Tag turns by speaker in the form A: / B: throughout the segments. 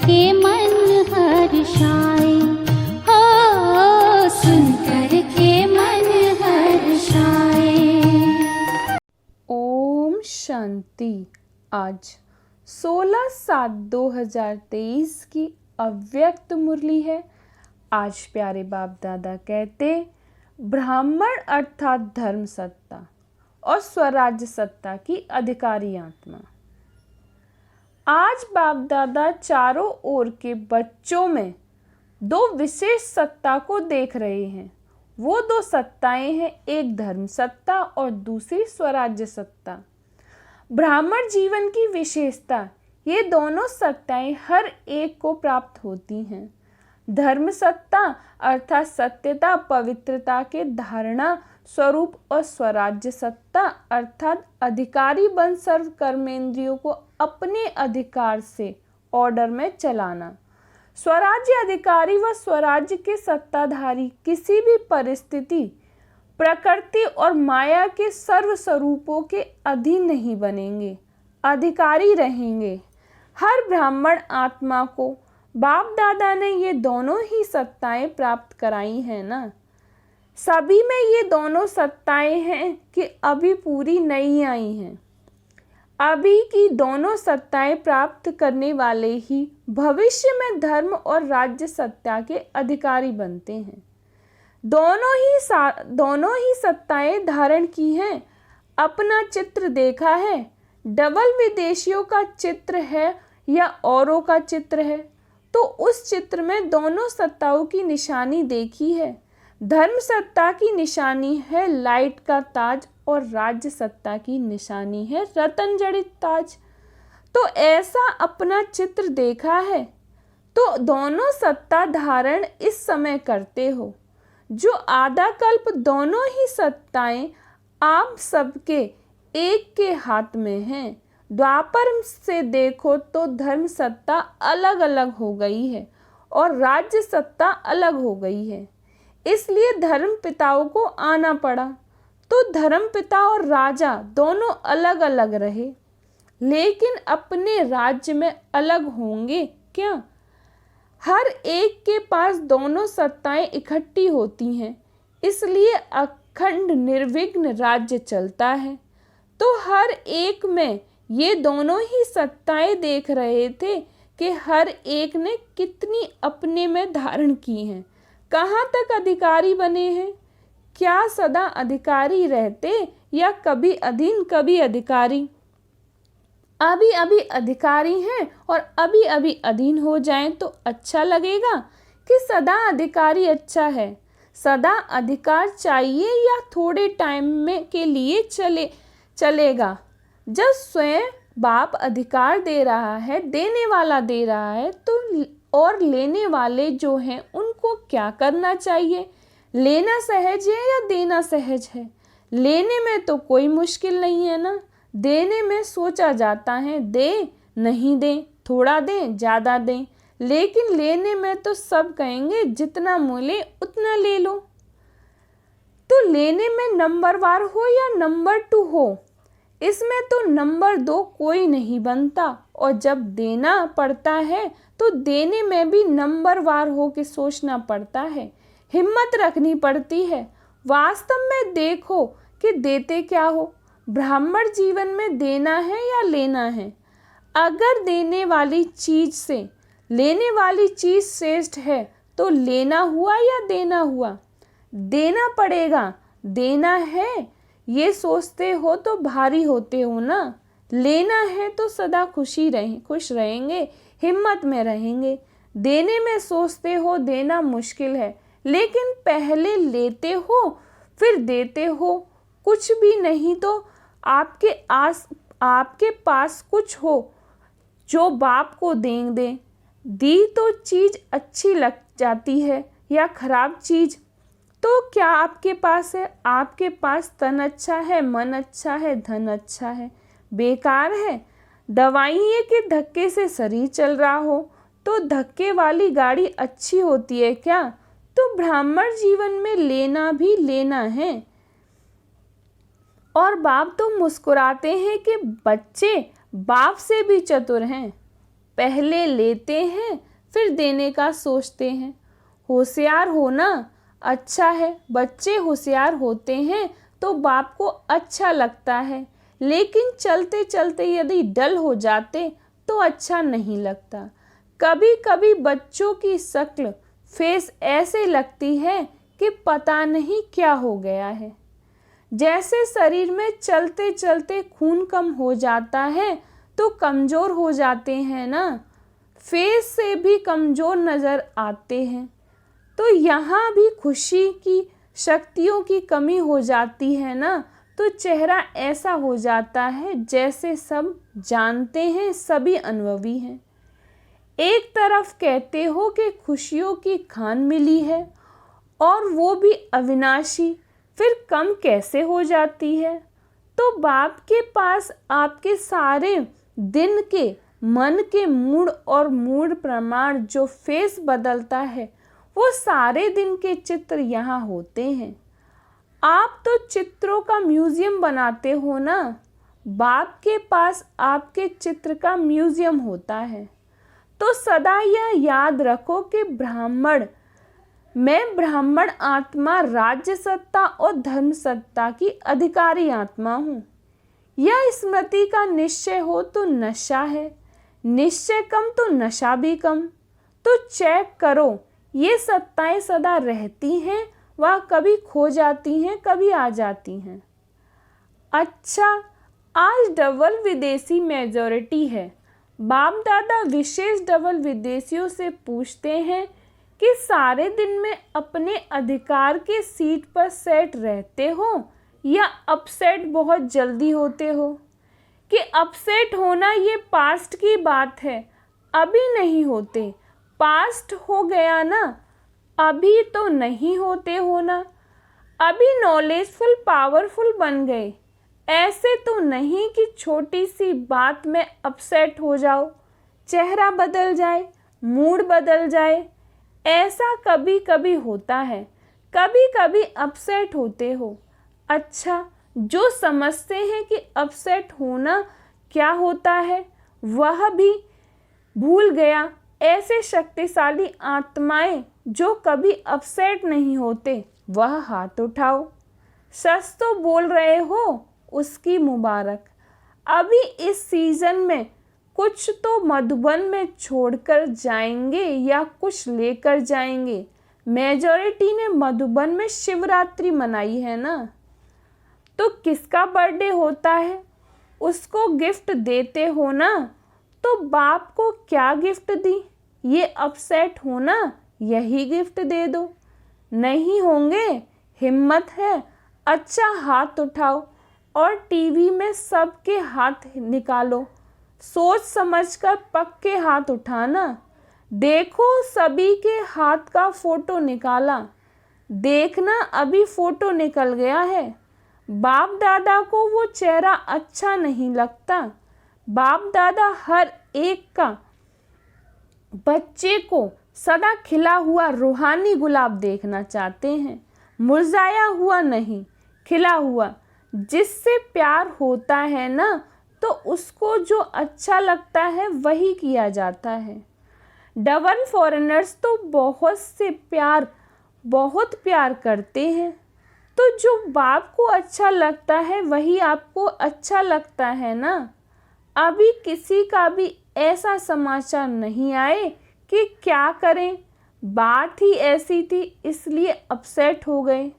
A: के मन हर्षाए, हो सुन कर के मन हर्षाए।
B: ओम शांति। आज 16/7/2023 की अव्यक्त मुरली है। आज प्यारे बाप दादा कहते, ब्राह्मण अर्थात धर्म सत्ता और स्वराज्य सत्ता की अधिकारी आत्मा। आज बाप दादा चारों ओर के बच्चों में दो विशेष सत्ता को देख रहे हैं। वो दो सत्ताएं हैं, एक धर्म सत्ता और दूसरी स्वराज्य सत्ता। ब्राह्मण जीवन की विशेषता, ये दोनों सत्ताएं हर एक को प्राप्त होती हैं। धर्म सत्ता अर्थात सत्यता पवित्रता के धारणा स्वरूप और स्वराज्य सत्ता अर्थात अधिकारी बन सर्व कर्मेंद्रियों को अपने अधिकार से ऑर्डर में चलाना। स्वराज्य अधिकारी व स्वराज्य के सत्ताधारी किसी भी परिस्थिति, प्रकृति और माया के सर्व स्वरूपों के अधीन नहीं बनेंगे, अधिकारी रहेंगे। हर ब्राह्मण आत्मा को बाप दादा ने ये दोनों ही सत्ताएं प्राप्त कराई हैं ना। सभी में ये दोनों सत्ताएं हैं कि अभी पूरी नहीं आई हैं। अभी की दोनों सत्ताएं प्राप्त करने वाले ही भविष्य में धर्म और राज्य सत्ता के अधिकारी बनते हैं। दोनों ही सत्ताएं धारण की हैं। अपना चित्र देखा है, डबल विदेशियों का चित्र है या औरों का चित्र है, तो उस चित्र में दोनों सत्ताओं की निशानी देखी है। धर्म सत्ता की निशानी है लाइट का ताज और राज्य सत्ता की निशानी है रतन जड़ित ताज। तो ऐसा अपना चित्र देखा है, तो दोनों सत्ता धारण इस समय करते हो। जो आधा कल्प दोनों ही सत्ताएं आप सबके एक के हाथ में हैं। द्वापर से देखो तो धर्म सत्ता अलग अलग हो गई है और राज्य सत्ता अलग हो गई है, इसलिए धर्म पिताओं को आना पड़ा। तो धर्म पिता और राजा दोनों अलग अलग रहे, लेकिन अपने राज्य में अलग होंगे क्या? हर एक के पास दोनों सत्ताएं इकट्ठी होती हैं, इसलिए अखंड निर्विघ्न राज्य चलता है। तो हर एक में ये दोनों ही सत्ताएं देख रहे थे कि हर एक ने कितनी अपने में धारण की हैं, कहाँ तक अधिकारी बने हैं। क्या सदा अधिकारी रहते या कभी अधीन कभी अधिकारी? अभी अभी अधिकारी हैं और अभी अभी अधीन हो जाएं तो अच्छा लगेगा कि सदा अधिकारी अच्छा है? सदा अधिकार चाहिए या थोड़े टाइम में के लिए चलेगा? जब स्वयं बाप अधिकार दे रहा है, देने वाला दे रहा है, तो और लेने वाले जो हैं उनको क्या करना चाहिए? लेना सहज है या देना सहज है? लेने में तो कोई मुश्किल नहीं है ना। देने में सोचा जाता है दे नहीं दें, थोड़ा दें ज़्यादा दें, लेकिन लेने में तो सब कहेंगे जितना मिले उतना ले लो। तो लेने में नंबरवार हो या नंबर 2 हो, इसमें तो नंबर 2 कोई नहीं बनता। और जब देना पड़ता है तो देने में भी नंबरवार हो के सोचना पड़ता है, हिम्मत रखनी पड़ती है। वास्तव में देखो कि देते क्या हो। ब्राह्मण जीवन में देना है या लेना है? अगर देने वाली चीज से लेने वाली चीज श्रेष्ठ है तो लेना हुआ या देना हुआ? देना पड़ेगा। देना है ये सोचते हो तो भारी होते हो ना। लेना है तो सदा खुश रहेंगे, हिम्मत में रहेंगे। देने में सोचते हो देना मुश्किल है, लेकिन पहले लेते हो फिर देते हो। कुछ भी नहीं तो आपके पास कुछ हो जो बाप को दें। दी तो चीज़ अच्छी लग जाती है या खराब चीज़, तो क्या आपके पास है? आपके पास तन अच्छा है, मन अच्छा है, धन अच्छा है, बेकार है। दवाई है कि धक्के से शरीर चल रहा हो, तो धक्के वाली गाड़ी अच्छी होती है क्या? तो ब्राह्मण जीवन में लेना भी लेना है। और बाप तो मुस्कुराते हैं कि बच्चे बाप से भी चतुर हैं। पहले लेते हैं फिर देने का सोचते हैं। होशियार होना अच्छा है, बच्चे होशियार होते हैं तो बाप को अच्छा लगता है, लेकिन चलते चलते यदि डल हो जाते तो अच्छा नहीं लगता। कभी कभी बच्चों की शक्ल फेस ऐसे लगती है कि पता नहीं क्या हो गया है। जैसे शरीर में चलते चलते खून कम हो जाता है तो कमज़ोर हो जाते हैं ना, फेस से भी कमज़ोर नज़र आते हैं। तो यहाँ भी खुशी की शक्तियों की कमी हो जाती है ना, तो चेहरा ऐसा हो जाता है जैसे सब जानते हैं, सभी अनुभवी हैं। एक तरफ कहते हो कि खुशियों की खान मिली है और वो भी अविनाशी, फिर कम कैसे हो जाती है? तो बाप के पास आपके सारे दिन के मन के मूड और मूड प्रमाण जो फेस बदलता है वो सारे दिन के चित्र यहाँ होते हैं। आप तो चित्रों का म्यूज़ियम बनाते हो ना, बाप के पास आपके चित्र का म्यूज़ियम होता है। तो सदा यह याद रखो कि मैं ब्राह्मण आत्मा राज्य सत्ता और धर्म सत्ता की अधिकारी आत्मा हूँ। यह स्मृति का निश्चय हो तो नशा है, निश्चय कम तो नशा भी कम। तो चेक करो, ये सत्ताएं सदा रहती हैं, वह कभी खो जाती हैं, कभी आ जाती हैं। अच्छा, आज डबल विदेशी मेजॉरिटी है। बाप दादा विशेष डबल विदेशियों से पूछते हैं कि सारे दिन में अपने अधिकार के सीट पर सेट रहते हो या अपसेट बहुत जल्दी होते हो? कि अपसेट होना ये पास्ट की बात है, अभी नहीं होते। पास्ट हो गया ना, अभी तो नहीं होते हो ना। अभी नॉलेजफुल पावरफुल बन गए, ऐसे तो नहीं कि छोटी सी बात में अपसेट हो जाओ, चेहरा बदल जाए, मूड बदल जाए। ऐसा कभी कभी होता है, कभी कभी अपसेट होते हो। अच्छा, जो समझते हैं कि अपसेट होना क्या होता है वह भी भूल गया। ऐसे शक्तिशाली आत्माएं जो कभी अपसेट नहीं होते, वह हाथ उठाओ। सच तो बोल रहे हो, उसकी मुबारक। अभी इस सीज़न में कुछ तो मधुबन में छोड़कर जाएंगे या कुछ लेकर जाएंगे। मेजॉरिटी ने मधुबन में शिवरात्रि मनाई है ना, तो किसका बर्थडे होता है उसको गिफ्ट देते हो ना। तो बाप को क्या गिफ्ट दी? ये अपसेट होना, यही गिफ्ट दे दो। नहीं होंगे? हिम्मत है? अच्छा, हाथ उठाओ और टीवी में सबके हाथ निकालो। सोच समझकर पक्के हाथ उठाना। देखो, सभी के हाथ का फोटो निकाला। देखना, अभी फोटो निकल गया है। बाप दादा को वो चेहरा अच्छा नहीं लगता। बाप दादा हर एक का बच्चे को सदा खिला हुआ रूहानी गुलाब देखना चाहते हैं, मुरझाया हुआ नहीं, खिला हुआ। जिससे प्यार होता है ना, तो उसको जो अच्छा लगता है वही किया जाता है। डबल फॉरेनर्स तो बहुत प्यार करते हैं। तो जो बाप को अच्छा लगता है वही आपको अच्छा लगता है ना। अभी किसी का भी ऐसा समाचार नहीं आए कि क्या करें, बात ही ऐसी थी इसलिए अपसेट हो गए।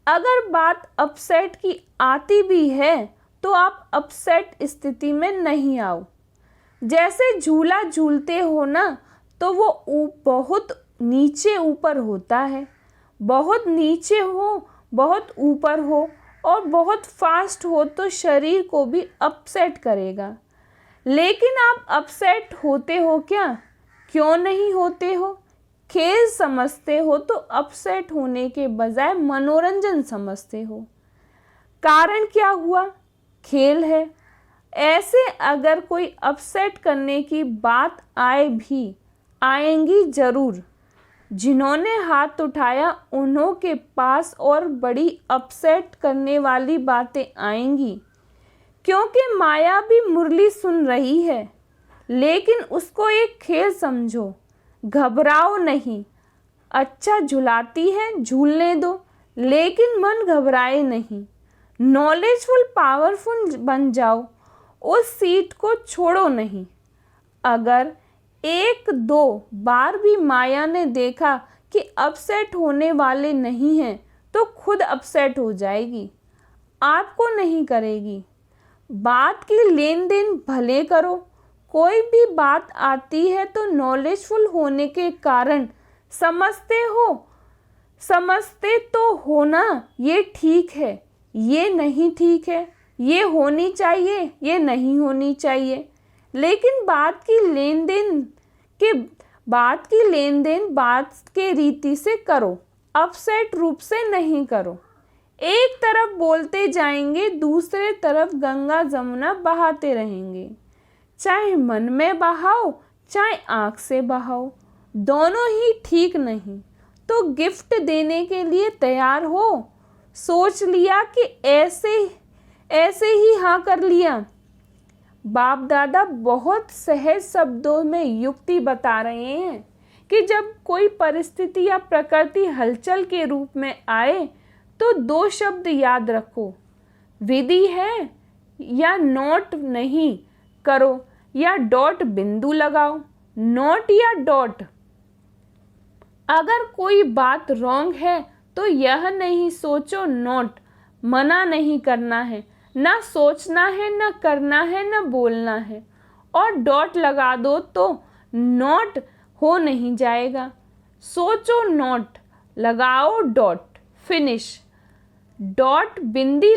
B: अगर बात अपसेट की आती भी है तो आप अपसेट स्थिति में नहीं आओ। जैसे झूला झूलते हो ना, तो वो बहुत नीचे ऊपर होता है। बहुत नीचे हो, बहुत ऊपर हो और बहुत फास्ट हो तो शरीर को भी अपसेट करेगा। लेकिन आप अपसेट होते हो क्या? क्यों नहीं होते हो? खेल समझते हो तो अपसेट होने के बजाय मनोरंजन समझते हो। कारण क्या हुआ? खेल है। ऐसे अगर कोई अपसेट करने की बात आए भी, आएंगी ज़रूर। जिन्होंने हाथ उठाया उन्हों के पास और बड़ी अपसेट करने वाली बातें आएंगी, क्योंकि माया भी मुरली सुन रही है। लेकिन उसको एक खेल समझो, घबराओ नहीं। अच्छा झुलाती है, झूलने दो, लेकिन मन घबराए नहीं। नॉलेजफुल पावरफुल बन जाओ, उस सीट को छोड़ो नहीं। अगर 1-2 बार भी माया ने देखा कि अपसेट होने वाले नहीं हैं, तो खुद अपसेट हो जाएगी, आपको नहीं करेगी। बात की लेन देन भले करो। कोई भी बात आती है तो नॉलेजफुल होने के कारण समझते तो हो ना, ये ठीक है, ये नहीं ठीक है, ये होनी चाहिए, ये नहीं होनी चाहिए। लेकिन बात की लेन देन बात के रीति से करो, अपसेट रूप से नहीं करो। एक तरफ बोलते जाएंगे, दूसरे तरफ गंगा जमुना बहाते रहेंगे। चाहे मन में बहाओ, चाहे आँख से बहाओ, दोनों ही ठीक नहीं। तो गिफ्ट देने के लिए तैयार हो। सोच लिया कि ऐसे ही हाँ कर लिया। बाप दादा बहुत सहज शब्दों में युक्ति बता रहे हैं कि जब कोई परिस्थिति या प्रकृति हलचल के रूप में आए तो 2 शब्द याद रखो, विधि है या नोट नहीं करो, या डॉट बिंदु लगाओ, नोट या डॉट। अगर कोई बात रॉन्ग है तो यह नहीं सोचो नोट, मना नहीं करना है, ना सोचना है, ना करना है, ना बोलना है। और डॉट लगा दो तो नोट हो नहीं जाएगा। सोचो नोट, लगाओ डॉट, फिनिश। डॉट बिंदी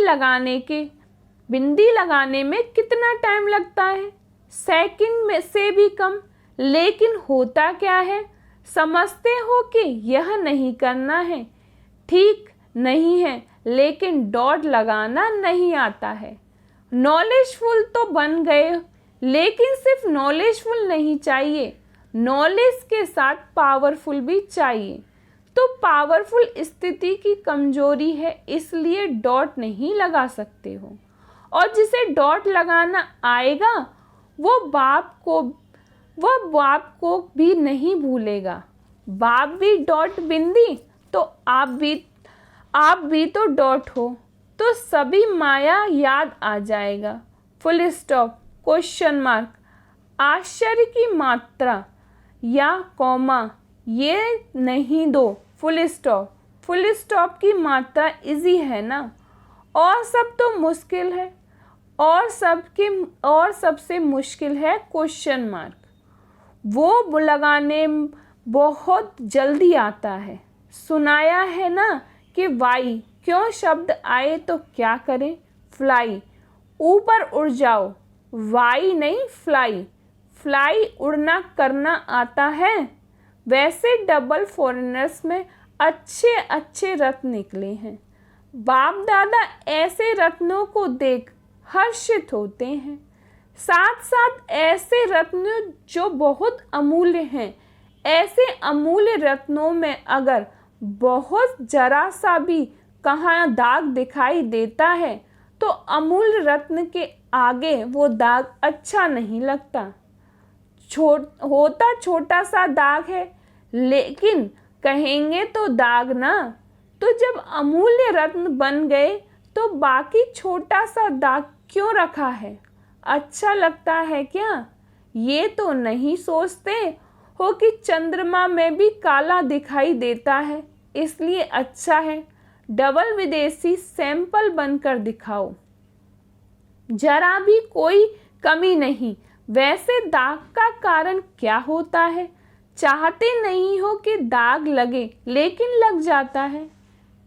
B: लगाने में कितना टाइम लगता है? सेकंड में से भी कम। लेकिन होता क्या है? समझते हो कि यह नहीं करना है, ठीक नहीं है, लेकिन डॉट लगाना नहीं आता है। नॉलेजफुल तो बन गए, लेकिन सिर्फ नॉलेजफुल नहीं चाहिए, नॉलेज के साथ पावरफुल भी चाहिए। तो पावरफुल स्थिति की कमजोरी है, इसलिए डॉट नहीं लगा सकते हो। और जिसे डॉट लगाना आएगा वो बाप को भी नहीं भूलेगा। बाप भी डॉट बिंदी, तो आप भी तो डॉट हो, तो सभी माया याद आ जाएगा। फुल स्टॉप, क्वेश्चन मार्क, आश्चर्य की मात्रा या कॉमा ये नहीं दो। फुल स्टॉप की मात्रा इजी है ना, और सब तो मुश्किल है, और सबसे मुश्किल है क्वेश्चन मार्क। वो लगाने बहुत जल्दी आता है। सुनाया है ना कि वाई, क्यों शब्द आए तो क्या करें? फ्लाई, ऊपर उड़ जाओ, वाई नहीं फ्लाई उड़ना करना आता है। वैसे डबल फॉरेनर्स में अच्छे रत्न निकले हैं। बाप दादा ऐसे रत्नों को देख हर्षित होते हैं। साथ साथ ऐसे रत्न जो बहुत अमूल्य हैं, ऐसे अमूल्य रत्नों में अगर बहुत जरा सा भी कहाँ दाग दिखाई देता है तो अमूल्य रत्न के आगे वो दाग अच्छा नहीं लगता। होता छोटा सा दाग है, लेकिन कहेंगे तो दाग ना। तो जब अमूल्य रत्न बन गए तो बाकी छोटा सा दाग क्यों रखा है? अच्छा लगता है क्या? ये तो नहीं सोचते हो कि चंद्रमा में भी काला दिखाई देता है, इसलिए अच्छा है। डबल विदेशी सैंपल बनकर दिखाओ, जरा भी कोई कमी नहीं। वैसे दाग का कारण क्या होता है? चाहते नहीं हो कि दाग लगे, लेकिन लग जाता है।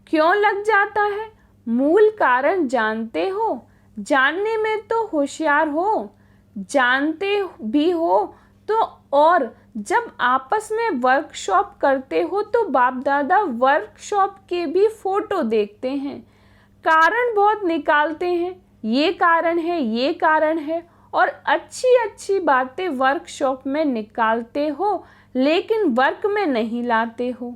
B: क्यों लग जाता है? मूल कारण जानते हो? जानने में तो होशियार हो, जानते भी हो तो। और जब आपस में वर्कशॉप करते हो तो बाप दादा वर्कशॉप के भी फोटो देखते हैं, कारण बहुत निकालते हैं, ये कारण है, और अच्छी बातें वर्कशॉप में निकालते हो, लेकिन वर्क में नहीं लाते हो।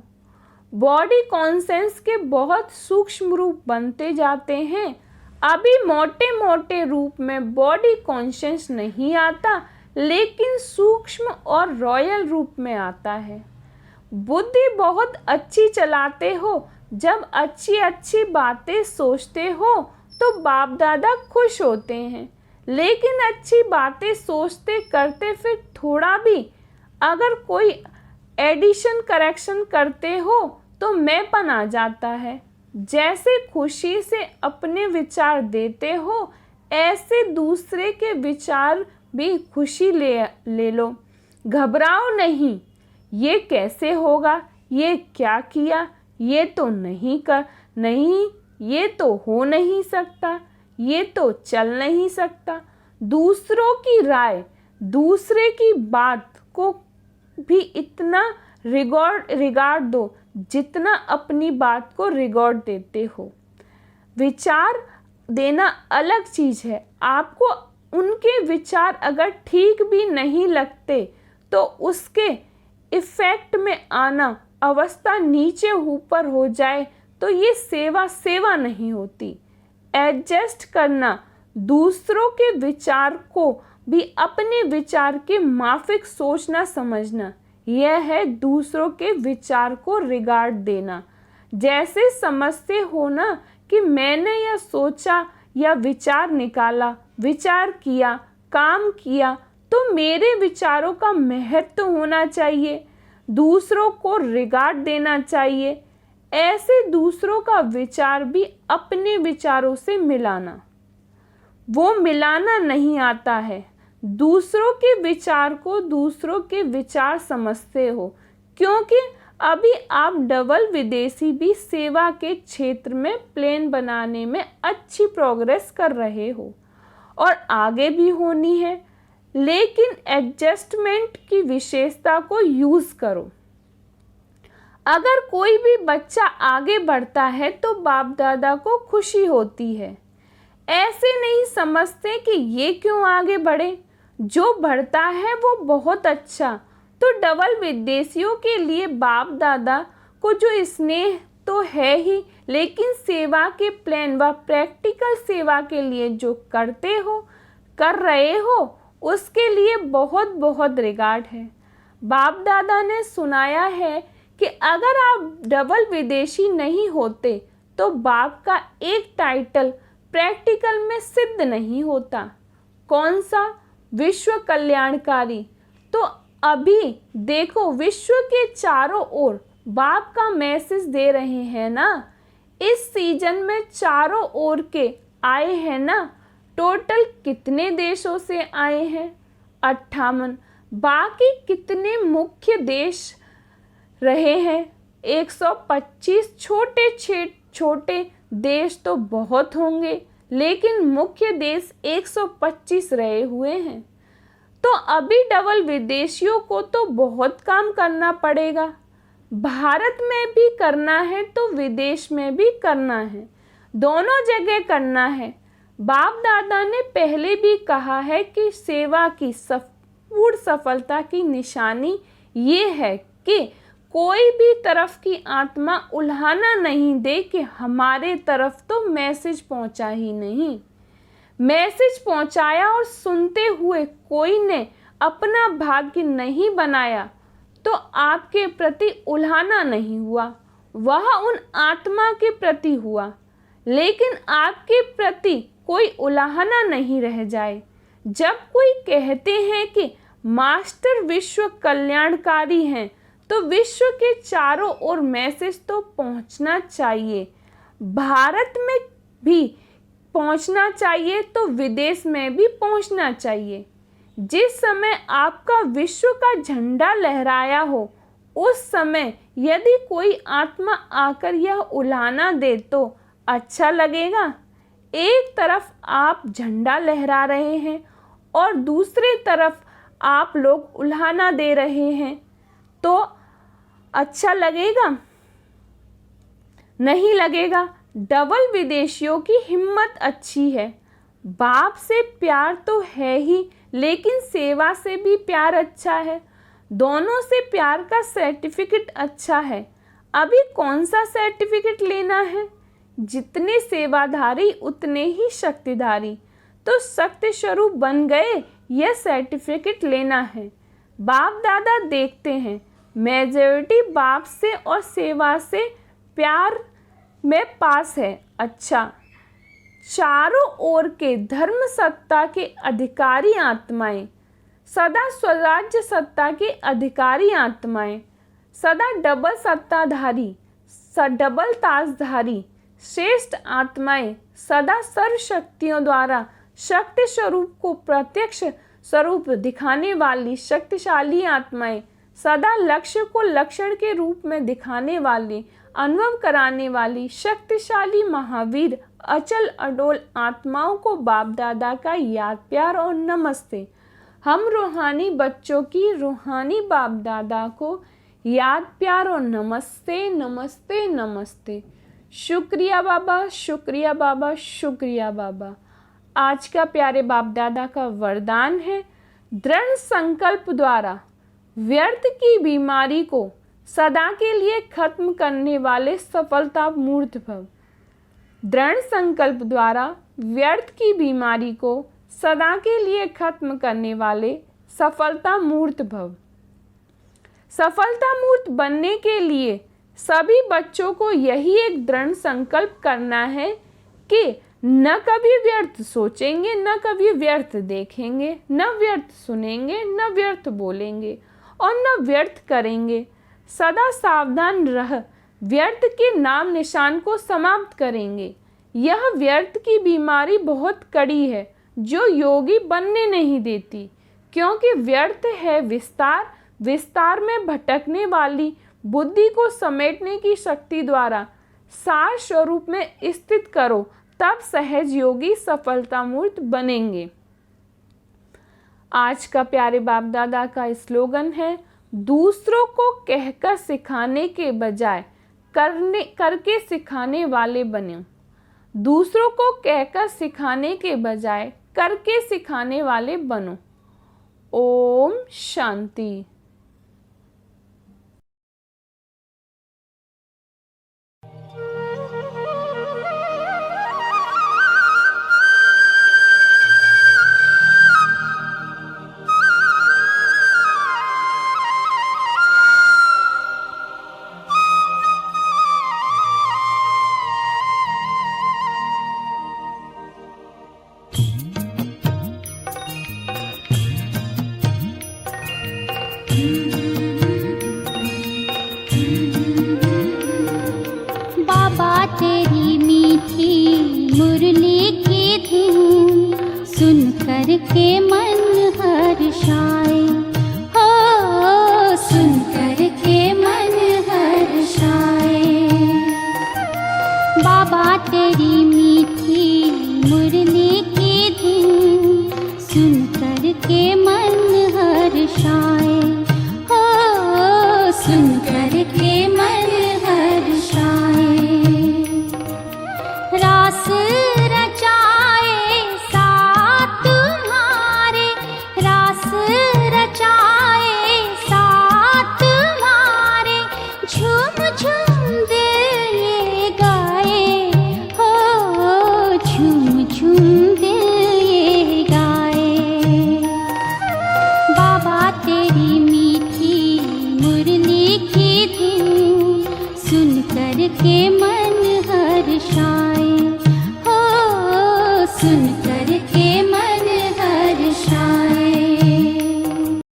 B: बॉडी कॉन्सेंस के बहुत सूक्ष्म रूप बनते जाते हैं। अभी मोटे रूप में बॉडी कॉन्शियस नहीं आता, लेकिन सूक्ष्म और रॉयल रूप में आता है। बुद्धि बहुत अच्छी चलाते हो, जब अच्छी अच्छी बातें सोचते हो तो बाप दादा खुश होते हैं, लेकिन अच्छी बातें सोचते करते फिर थोड़ा भी अगर कोई एडिशन करेक्शन करते हो तो मैंपन आ जाता है। जैसे खुशी से अपने विचार देते हो, ऐसे दूसरे के विचार भी खुशी ले लो। घबराओ नहीं, ये कैसे होगा, ये क्या किया, ये तो नहीं, ये तो हो नहीं सकता, ये तो चल नहीं सकता। दूसरों की राय, दूसरे की बात को भी इतना रिगार्ड दो जितना अपनी बात को रिगार्ड देते हो। विचार देना अलग चीज़ है। आपको उनके विचार अगर ठीक भी नहीं लगते तो उसके इफ़ेक्ट में आना, अवस्था नीचे ऊपर हो जाए तो ये सेवा नहीं होती। एडजस्ट करना, दूसरों के विचार को भी अपने विचार के माफिक सोचना समझना, यह है दूसरों के विचार को रिगार्ड देना। जैसे समझते हो ना कि मैंने यह सोचा या विचार निकाला, विचार किया, काम किया, तो मेरे विचारों का महत्व होना चाहिए, दूसरों को रिगार्ड देना चाहिए। ऐसे दूसरों का विचार भी अपने विचारों से मिलाना, वो मिलाना नहीं आता है। दूसरों के विचार को दूसरों के विचार समझते हो, क्योंकि अभी आप डबल विदेशी भी सेवा के क्षेत्र में प्लेन बनाने में अच्छी प्रोग्रेस कर रहे हो और आगे भी होनी है, लेकिन एडजस्टमेंट की विशेषता को यूज़ करो। अगर कोई भी बच्चा आगे बढ़ता है तो बाप दादा को खुशी होती है। ऐसे नहीं समझते कि ये क्यों आगे बढ़े, जो बढ़ता है वो बहुत अच्छा। तो डबल विदेशियों के लिए बाप दादा को जो स्नेह तो है ही, लेकिन सेवा के प्लान व प्रैक्टिकल सेवा के लिए जो कर रहे हो उसके लिए बहुत बहुत रिगार्ड है। बाप दादा ने सुनाया है कि अगर आप डबल विदेशी नहीं होते तो बाप का एक टाइटल प्रैक्टिकल में सिद्ध नहीं होता। कौन सा? विश्व कल्याणकारी। तो अभी देखो, विश्व के चारों ओर बाप का मैसेज दे रहे हैं ना। इस सीजन में चारों ओर के आए हैं ना। टोटल कितने देशों से आए हैं? 58। बाकी कितने मुख्य देश रहे हैं? 125। छोटे देश तो बहुत होंगे, लेकिन मुख्य देश 125 रहे हुए हैं। तो अभी डबल विदेशियों को तो बहुत काम करना पड़ेगा। भारत में भी करना है तो विदेश में भी करना है, दोनों जगह करना है। बाप दादा ने पहले भी कहा है कि सेवा की पूर्ण सफलता की निशानी ये है कि कोई भी तरफ की आत्मा उल्हाना नहीं दे कि हमारे तरफ तो मैसेज पहुंचा ही नहीं। मैसेज पहुंचाया और सुनते हुए कोई ने अपना भाग्य नहीं बनाया तो आपके प्रति उल्हाना नहीं हुआ, वह उन आत्मा के प्रति हुआ। लेकिन आपके प्रति कोई उल्हाना नहीं रह जाए। जब कोई कहते हैं कि मास्टर विश्व कल्याणकारी हैं, तो विश्व के चारों ओर मैसेज तो पहुंचना चाहिए। भारत में भी पहुंचना चाहिए तो विदेश में भी पहुंचना चाहिए। जिस समय आपका विश्व का झंडा लहराया हो, उस समय यदि कोई आत्मा आकर यह उल्हाना दे तो अच्छा लगेगा। एक तरफ आप झंडा लहरा रहे हैं और दूसरी तरफ आप लोग उल्हाना दे रहे हैं, तो अच्छा लगेगा? नहीं लगेगा। डबल विदेशियों की हिम्मत अच्छी है। बाप से प्यार तो है ही, लेकिन सेवा से भी प्यार अच्छा है। दोनों से प्यार का सर्टिफिकेट अच्छा है। अभी कौन सा सर्टिफिकेट लेना है? जितने सेवाधारी उतने ही शक्तिधारी। तो शक्ति स्वरूप बन गए यह सर्टिफिकेट लेना है। बाप दादा देखते हैं मेजॉरिटी बाप से और सेवा से प्यार में पास है। अच्छा, चारों ओर के धर्म सत्ता के अधिकारी आत्माएं, सदा स्वराज्य सत्ता के अधिकारी आत्माएं, सदा डबल सत्ताधारी, डबल ताजधारी श्रेष्ठ आत्माएं, सदा सर्व शक्तियों द्वारा शक्ति स्वरूप को प्रत्यक्ष स्वरूप दिखाने वाली शक्तिशाली आत्माएं, सदा लक्ष्य को लक्षण के रूप में दिखाने वाली, अनुभव कराने वाली शक्तिशाली महावीर अचल अडोल आत्माओं को बाप दादा का याद प्यार और नमस्ते। हम रूहानी बच्चों की रूहानी बाप दादा को याद प्यार और नमस्ते नमस्ते नमस्ते। शुक्रिया बाबा, शुक्रिया बाबा, शुक्रिया बाबा। आज का प्यारे बाप दादा का वरदान है, दृढ़ संकल्प द्वारा व्यर्थ की बीमारी को सदा के लिए खत्म करने वाले सफलता मूर्त भव। दृढ़ संकल्प द्वारा व्यर्थ की बीमारी को सदा के लिए खत्म करने वाले सफलता मूर्त भव। सफलता मूर्त बनने के लिए सभी बच्चों को यही एक दृढ़ संकल्प करना है कि न कभी व्यर्थ सोचेंगे, न कभी व्यर्थ देखेंगे, न व्यर्थ सुनेंगे, न व्यर्थ बोलेंगे और न व्यर्थ करेंगे। सदा सावधान रह व्यर्थ के नाम निशान को समाप्त करेंगे। यह व्यर्थ की बीमारी बहुत कड़ी है जो योगी बनने नहीं देती, क्योंकि व्यर्थ है विस्तार, विस्तार में भटकने वाली बुद्धि को समेटने की शक्ति द्वारा सार स्वरूप में स्थित करो, तब सहज योगी सफलता मूर्त बनेंगे। आज का प्यारे बाप दादा का स्लोगन है, दूसरों को कहकर सिखाने के बजाय करके सिखाने वाले बने। दूसरों को कहकर सिखाने के बजाय करके सिखाने वाले बनो। ओम शांति।
A: बाबा तेरी मीठी मुरली की धुन सुन कर के मन हर्षाए, हो सुन कर के मन हर्षाए। बाबा तेरी मीठी मुरली की धुन सुन कर के मन हर्षाए, हो सुन कर के मन हर्षाए। रास रचाए साथ तुम्हारे, रास रचाए साथ तुम्हारे, झूम झूम दिल ये गाए, हो झूम झूम दिल ये गाए। बाबा तेरी मीठी मुरली की धुन सुन कर के मन हर्षाए, हो सुन कर